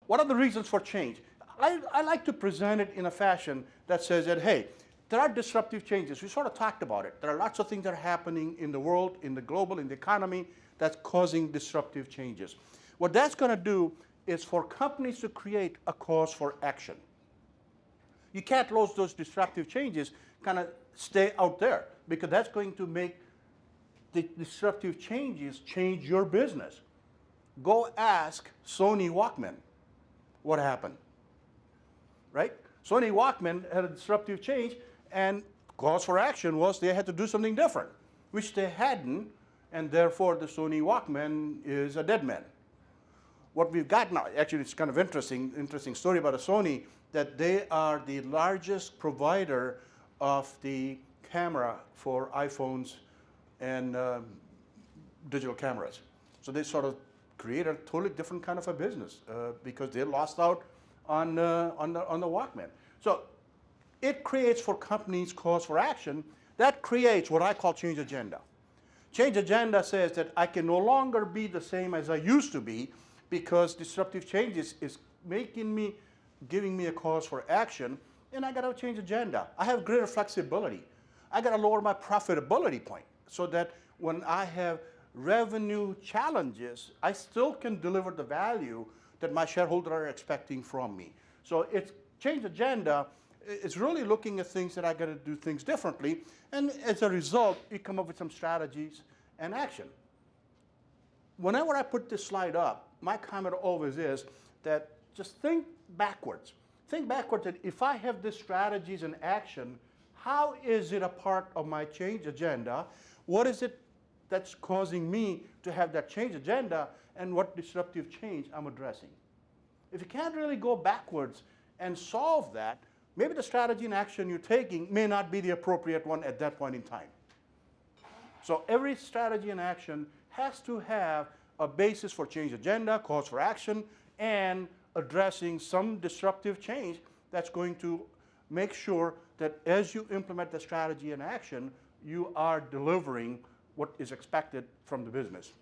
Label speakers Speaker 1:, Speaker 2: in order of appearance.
Speaker 1: What are the reasons for change? I like to present it in a fashion that says that, hey, there are disruptive changes. We sort of talked about it. There are lots of things that are happening in the world, in the global, in the economy, that's causing disruptive changes. What that's going to do is for companies to create a cause for action. You can't let those disruptive changes kind of stay out there, because that's going to make the disruptive changes change your business. Go ask Sony Walkman what happened, right? Sony Walkman had a disruptive change, and cause for action was they had to do something different, which they hadn't, and therefore the Sony Walkman is a dead man. What we've got now, actually it's kind of interesting story about a Sony, that they are the largest provider of the camera for iPhones and digital cameras. So they sort of create a totally different kind of a business because they lost out on the Walkman. So it creates for companies cause for action. That creates what I call change agenda. Change agenda says that I can no longer be the same as I used to be, because disruptive changes is giving me a cause for action, and I got to change agenda. I have greater flexibility. I got to lower my profitability point so that when I have revenue challenges, I still can deliver the value that my shareholders are expecting from me. So it's change agenda. It's really looking at things that I got to do things differently, and as a result, you come up with some strategies and action. Whenever I put this slide up, my comment always is that just think backwards. Think backwards that if I have these strategies and action, how is it a part of my change agenda? What is it that's causing me to have that change agenda, and what disruptive change I'm addressing? If you can't really go backwards and solve that, maybe the strategy and action you're taking may not be the appropriate one at that point in time. So every strategy and action has to have a basis for change agenda, cause for action, and addressing some disruptive change that's going to make sure that as you implement the strategy and action, you are delivering what is expected from the business.